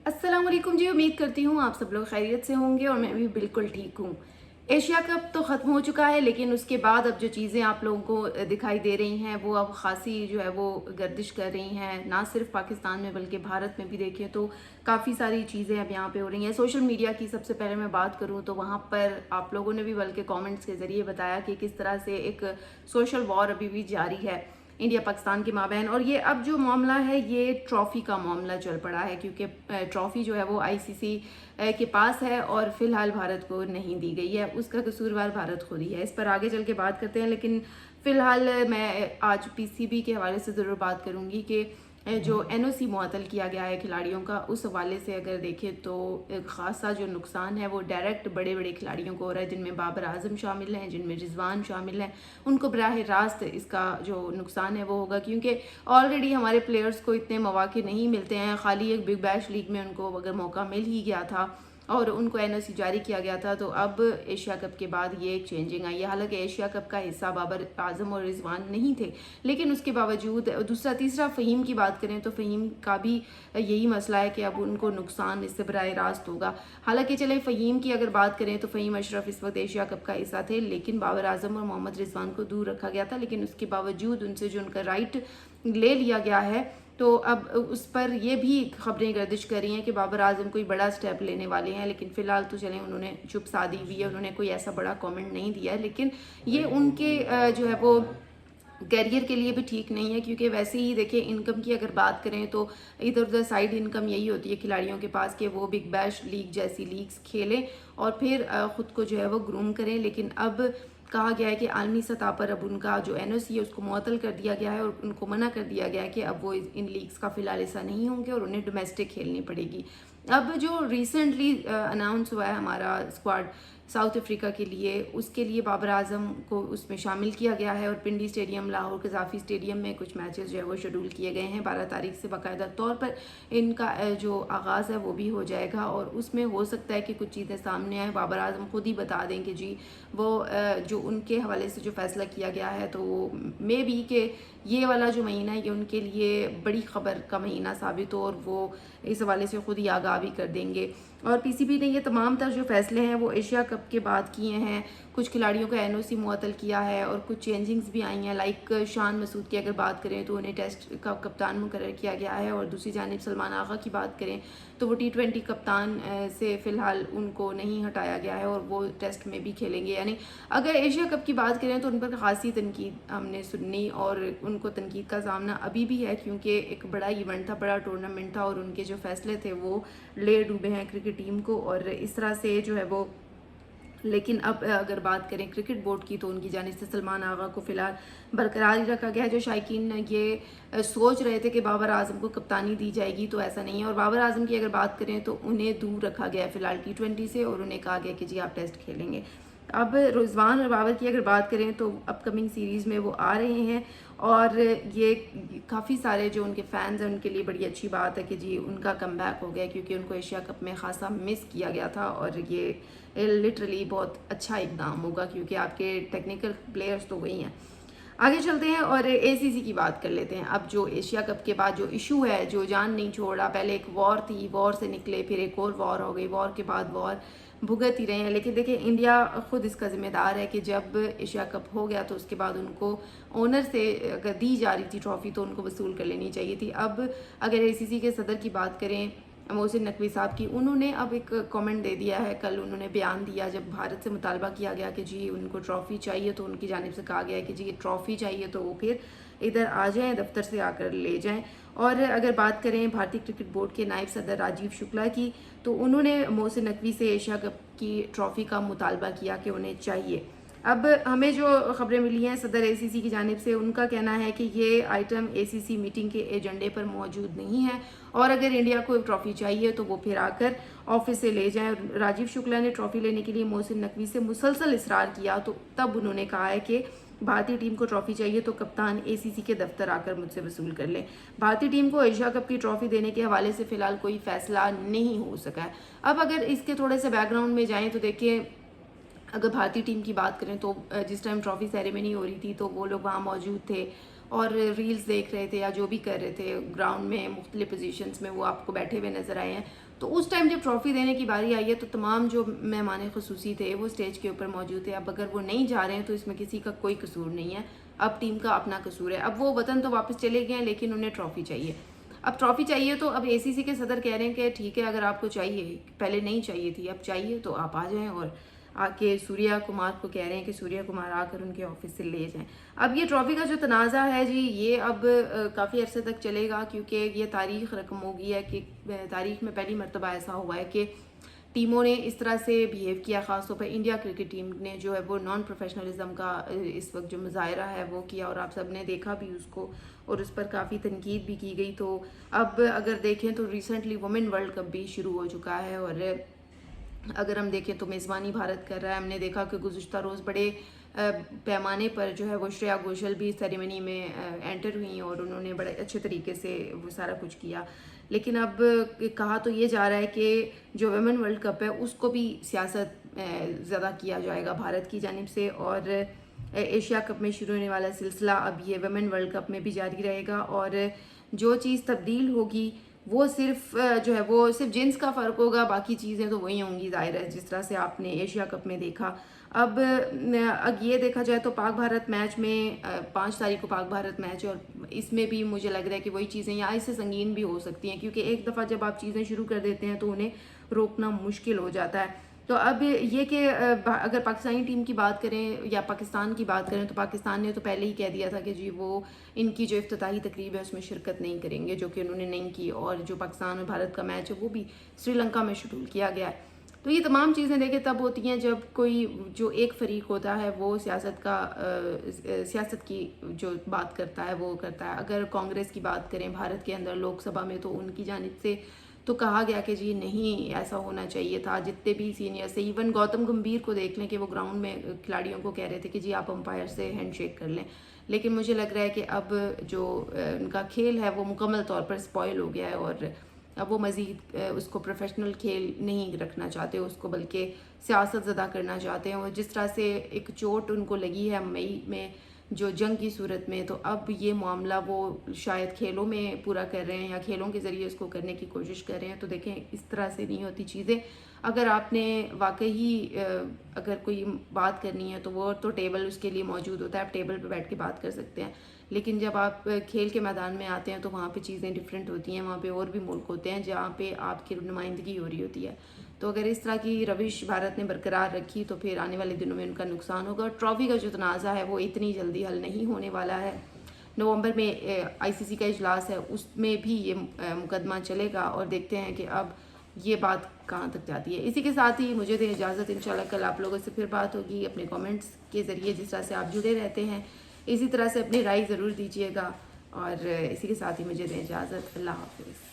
अस्सलाम वालेकुम जी। उम्मीद करती हूँ आप सब लोग खैरियत से होंगे और मैं भी बिल्कुल ठीक हूँ। एशिया कप तो ख़त्म हो चुका है, लेकिन उसके बाद अब जो चीज़ें आप लोगों को दिखाई दे रही हैं वो अब ख़ासी जो है वो गर्दिश कर रही हैं, ना सिर्फ पाकिस्तान में बल्कि भारत में भी देखें तो काफ़ी सारी चीज़ें अब यहाँ पे हो रही हैं। सोशल मीडिया की सबसे पहले मैं बात करूँ तो वहाँ पर आप लोगों ने भी बल्कि कमेंट्स के ज़रिए बताया कि किस तरह से एक सोशल वॉर अभी भी जारी है इंडिया पाकिस्तान के माबैन। और ये अब जो मामला है ये ट्रॉफ़ी का मामला चल पड़ा है, क्योंकि ट्रॉफ़ी जो है वो आईसीसी के पास है और फ़िलहाल भारत को नहीं दी गई है। उसका कसूरवार भारत खुद ही है। इस पर आगे चल के बात करते हैं, लेकिन फ़िलहाल मैं आज पीसीबी के हवाले से ज़रूर बात करूँगी कि जो एनओसी मुअत्तल किया गया है खिलाड़ियों का, उस हवाले से अगर देखें तो एक ख़ासा जो नुकसान है वो डायरेक्ट बड़े बड़े खिलाड़ियों को हो रहा है, जिनमें बाबर आजम शामिल हैं, जिनमें रिजवान शामिल हैं। उनको बराह रास्त इसका जो नुकसान है वो होगा, क्योंकि ऑलरेडी हमारे प्लेयर्स को इतने मौके नहीं मिलते हैं। खाली एक बिग बैश लीग में उनको अगर मौका मिल ही गया था और उनको एनओसी जारी किया गया था, तो अब एशिया कप के बाद ये एक चेंजिंग आई है। हालांकि एशिया कप का हिस्सा बाबर आजम और रिजवान नहीं थे, लेकिन उसके बावजूद दूसरा तीसरा फ़हीम की बात करें तो फ़हीम का भी यही मसला है कि अब उनको नुकसान इससे बराह रास्त होगा। हालांकि चले फ़हीम की अगर बात करें तो फ़हीम अशरफ इस वक्त एशिया कप का हिस्सा थे, लेकिन बाबर आजम और मोहम्मद रिजवान को दूर रखा गया था, लेकिन उसके बावजूद उनसे जो उनका राइट ले लिया गया है, तो अब उस पर ये भी खबरें गर्दिश कर रही हैं कि बाबर आजम कोई बड़ा स्टेप लेने वाले हैं। लेकिन फ़िलहाल तो चलें, उन्होंने चुप साधी हुई है, उन्होंने कोई ऐसा बड़ा कमेंट नहीं दिया है, लेकिन ये उनके जो है वो कैरियर के लिए भी ठीक नहीं है। क्योंकि वैसे ही देखिए, इनकम की अगर बात करें तो इधर उधर साइड इनकम यही होती है खिलाड़ियों के पास कि वो बिग बैश लीग जैसी लीग्स खेलें और फिर ख़ुद को जो है वो ग्रूम करें। लेकिन अब कहा गया है कि आलमी सतह पर अब उनका जो एनओसी है उसको मुअत्तल कर दिया गया है और उनको मना कर दिया गया है कि अब वो इन लीग्स का फ़िलहाल हिस्सा नहीं होंगे और उन्हें डोमेस्टिक खेलनी पड़ेगी। अब जो रिसेंटली अनाउंस हुआ है हमारा स्क्वाड साउथ अफ्रीका के लिए, उसके लिए बाबर आजम को उसमें शामिल किया गया है और पिंडी स्टेडियम, लाहौर कज़ाफ़ी स्टेडियम में कुछ मैचेस जो है वो शेड्यूल किए गए हैं। 12 तारीख से बाकायदा तौर पर इनका जो आगाज़ है वो भी हो जाएगा और उसमें हो सकता है कि कुछ चीज़ें सामने आए। बाबर आजम खुद ही बता दें कि जी वो जो उनके हवाले से जो फ़ैसला किया गया है, तो वो मे बी कि ये वाला जो महीना है ये उनके लिए बड़ी ख़बर का महीना साबित हो और वो इस हवाले से ख़ुद ही आगाह भी कर देंगे। और पीसीबी ने ये तमाम तर जो फ़ैसले हैं वो एशिया कप के बाद किए हैं। कुछ खिलाड़ियों का एनओसी मुअत्तल किया है और कुछ चेंजिंग्स भी आई हैं। लाइक शान मसूद की अगर बात करें तो उन्हें टेस्ट का कप्तान मुकर्रर किया गया है, और दूसरी जानिब सलमान आगा की बात करें तो वो टी20 कप्तान से फ़िलहाल उनको नहीं हटाया गया है और वो टेस्ट में भी खेलेंगे। यानी अगर एशिया कप की बात करें तो उन पर खासी तनकीद हमने सुनी और उनको तनकीद का सामना अभी भी है, क्योंकि एक बड़ा इवेंट था, बड़ा टूर्नामेंट था और उनके जो फ़ैसले थे वो ले डूबे हैं क्रिकेट टीम को और इस तरह से जो है वो। लेकिन अब अगर बात करें क्रिकेट बोर्ड की तो उनकी जानिब से सलमान आगा को फ़िलहाल बरकरार ही रखा गया है। जो शायकीन ये सोच रहे थे कि बाबर आजम को कप्तानी दी जाएगी, तो ऐसा नहीं है। और बाबर आजम की अगर बात करें तो उन्हें दूर रखा गया है फ़िलहाल टी20 से और उन्हें कहा गया कि जी आप टेस्ट खेलेंगे। अब रिजवान और बाबर की अगर बात करें तो अपकमिंग सीरीज़ में वो आ रहे हैं और ये काफ़ी सारे जो उनके फ़ैन्स हैं उनके लिए बड़ी अच्छी बात है कि जी उनका कमबैक हो गया, क्योंकि उनको एशिया कप में ख़ासा मिस किया गया था और ये लिटरली बहुत अच्छा इक़दाम होगा, क्योंकि आपके टेक्निकल प्लेयर्स तो वही हैं। आगे चलते हैं और एसीसी की बात कर लेते हैं। अब जो एशिया कप के बाद जो इशू है जो जान नहीं छोड़ा, पहले एक वॉर थी, वॉर से निकले, फिर एक और वॉर हो गई, वॉर के बाद वॉर भुगत ही रहे हैं। लेकिन देखिए, इंडिया खुद इसका ज़िम्मेदार है कि जब एशिया कप हो गया तो उसके बाद उनको ओनर से अगर दी जा रही थी ट्रॉफ़ी तो उनको वसूल कर लेनी चाहिए थी। अब अगर एसीसी के सदर की बात करें मोहसिन नकवी साहब की, उन्होंने अब एक कमेंट दे दिया है। कल उन्होंने बयान दिया जब भारत से मुतालबा किया गया कि जी उनको ट्रॉफ़ी चाहिए, तो उनकी जानिब से कहा गया है कि जी ये ट्रॉफ़ी चाहिए तो वो फिर इधर आ जाएं, दफ्तर से आकर ले जाएं। और अगर बात करें भारतीय क्रिकेट बोर्ड के नायब सदर राजीव शुक्ला की, तो उन्होंने मोहसिन नकवी से एशिया कप की ट्रॉफ़ी का मुतालबा किया कि उन्हें चाहिए। अब हमें जो ख़बरें मिली हैं सदर एसीसी की जानिब से, उनका कहना है कि ये आइटम एसीसी मीटिंग के एजेंडे पर मौजूद नहीं है और अगर इंडिया को ट्रॉफ़ी चाहिए तो वो फिर आकर ऑफिस से ले जाएं। राजीव शुक्ला ने ट्रॉफ़ी लेने के लिए मोहसिन नकवी से मुसलसल इसरार किया, तो तब उन्होंने कहा है कि भारतीय टीम को ट्रॉफ़ी चाहिए तो कप्तान एसीसी के दफ्तर आकर मुझसे वसूल कर लें। भारतीय टीम को एशिया कप की ट्रॉफ़ी देने के हवाले से फ़िलहाल कोई फ़ैसला नहीं हो सका है। अब अगर इसके थोड़े से बैकग्राउंड में जाएँ तो देखिए, अगर भारतीय टीम की बात करें तो जिस टाइम ट्रॉफ़ी सेरेमनी हो रही थी तो वो लोग वहाँ मौजूद थे اور ریلز دیکھ رہے تھے یا جو بھی کر رہے تھے گراؤنڈ میں مختلف پوزیشنز میں وہ آپ کو بیٹھے ہوئے نظر آئے ہیں. تو اس ٹائم جب ٹرافی دینے کی باری آئی ہے تو تمام جو مہمان خصوصی تھے وہ اسٹیج کے اوپر موجود تھے. اب اگر وہ نہیں جا رہے ہیں تو اس میں کسی کا کوئی قصور نہیں ہے, اب ٹیم کا اپنا قصور ہے. اب وہ وطن تو واپس چلے گئے ہیں لیکن انہیں ٹرافی چاہیے. اب ٹرافی چاہیے تو اب اے سی سی کے صدر کہہ رہے ہیں کہ ٹھیک ہے, اگر آپ کو چاہیے, پہلے نہیں چاہیے تھی, اب چاہیے تو آپ آ جائیں, اور آ کے سوریا کمار کو کہہ رہے ہیں کہ سوریا کمار آ کر ان کے آفس سے لے جائیں. اب یہ ٹرافی کا جو تنازع ہے جی, یہ اب کافی عرصے تک چلے گا, کیونکہ یہ تاریخ رقم ہو گئی ہے کہ تاریخ میں پہلی مرتبہ ایسا ہوا ہے کہ ٹیموں نے اس طرح سے بیہیو کیا. خاص طور پر انڈیا کرکٹ ٹیم نے جو ہے وہ نان پروفیشنلزم کا اس وقت جو مظاہرہ ہے وہ کیا, اور آپ سب نے دیکھا بھی اس کو, اور اس پر کافی تنقید بھی کی گئی. تو اب اگر دیکھیں تو ریسنٹلی وومن ورلڈ کپ بھی شروع ہو چکا ہے, اور اگر ہم دیکھیں تو میزبانی بھارت کر رہا ہے. ہم نے دیکھا کہ گزشتہ روز بڑے پیمانے پر جو ہے وہ شرییا گھوشل بھی سیریمنی میں انٹر ہوئیں, اور انہوں نے بڑے اچھے طریقے سے وہ سارا کچھ کیا. لیکن اب کہا تو یہ جا رہا ہے کہ جو ویمن ورلڈ کپ ہے اس کو بھی سیاست زیادہ کیا جائے گا بھارت کی جانب سے, اور ایشیا کپ میں شروع ہونے والا سلسلہ اب یہ ویمن ورلڈ کپ میں بھی جاری رہے گا. اور جو چیز تبدیل ہوگی وہ صرف جو ہے وہ صرف جنس کا فرق ہوگا, باقی چیزیں تو وہی ہوں گی ظاہر ہے, جس طرح سے آپ نے ایشیا کپ میں دیکھا. اب یہ دیکھا جائے تو پاک بھارت میچ میں 5 تاریخ کو پاک بھارت میچ ہے, اور اس میں بھی مجھے لگ رہا ہے کہ وہی چیزیں یا اس سے سنگین بھی ہو سکتی ہیں, کیونکہ ایک دفعہ جب آپ چیزیں شروع کر دیتے ہیں تو انہیں روکنا مشکل ہو جاتا ہے. تو اب یہ کہ اگر پاکستانی ٹیم کی بات کریں یا پاکستان کی بات کریں تو پاکستان نے تو پہلے ہی کہہ دیا تھا کہ جی وہ ان کی جو افتتاحی تقریب ہے اس میں شرکت نہیں کریں گے, جو کہ انہوں نے نہیں کی. اور جو پاکستان اور بھارت کا میچ ہے وہ بھی سری لنکا میں شیڈول کیا گیا ہے. تو یہ تمام چیزیں دیکھیں تب ہوتی ہیں جب کوئی جو ایک فریق ہوتا ہے وہ سیاست کی جو بات کرتا ہے وہ کرتا ہے. اگر کانگریس کی بات کریں بھارت کے اندر لوک سبھا میں, تو ان کی جانب سے تو کہا گیا کہ جی نہیں ایسا ہونا چاہیے تھا. جتنے بھی سینئر سے, ایون گوتم گمبھیر کو دیکھ لیں کہ وہ گراؤنڈ میں کھلاڑیوں کو کہہ رہے تھے کہ جی آپ امپائر سے ہینڈ شیک کر لیں. لیکن مجھے لگ رہا ہے کہ اب جو ان کا کھیل ہے وہ مکمل طور پر سپوائل ہو گیا ہے, اور اب وہ مزید اس کو پروفیشنل کھیل نہیں رکھنا چاہتے اس کو, بلکہ سیاست زدہ کرنا چاہتے ہیں. اور جس طرح سے ایک چوٹ ان کو لگی ہے مئی میں جو جنگ کی صورت میں, تو اب یہ معاملہ وہ شاید کھیلوں میں پورا کر رہے ہیں یا کھیلوں کے ذریعے اس کو کرنے کی کوشش کر رہے ہیں. تو دیکھیں اس طرح سے نہیں ہوتی چیزیں. اگر آپ نے واقعی اگر کوئی بات کرنی ہے تو وہ تو ٹیبل اس کے لیے موجود ہوتا ہے, آپ ٹیبل پہ بیٹھ کے بات کر سکتے ہیں. لیکن جب آپ کھیل کے میدان میں آتے ہیں تو وہاں پہ چیزیں ڈیفرنٹ ہوتی ہیں, وہاں پہ اور بھی ملک ہوتے ہیں جہاں پہ آپ کی نمائندگی ہو رہی ہوتی ہے. تو اگر اس طرح کی روش بھارت نے برقرار رکھی تو پھر آنے والے دنوں میں ان کا نقصان ہوگا. اور ٹرافی کا جو تنازع ہے وہ اتنی جلدی حل نہیں ہونے والا ہے. نومبر میں آئی سی سی کا اجلاس ہے, اس میں بھی یہ مقدمہ چلے گا, اور دیکھتے ہیں کہ اب یہ بات کہاں تک جاتی ہے. اسی کے ساتھ ہی مجھے دیں اجازت, انشاءاللہ کل آپ لوگوں سے پھر بات ہوگی اپنے کامنٹس کے ذریعے, جس طرح سے آپ جڑے رہتے ہیں اسی طرح سے اپنی رائے ضرور دیجیے گا. اور اسی کے ساتھ ہی مجھے دیں اجازت, اللہ حافظ.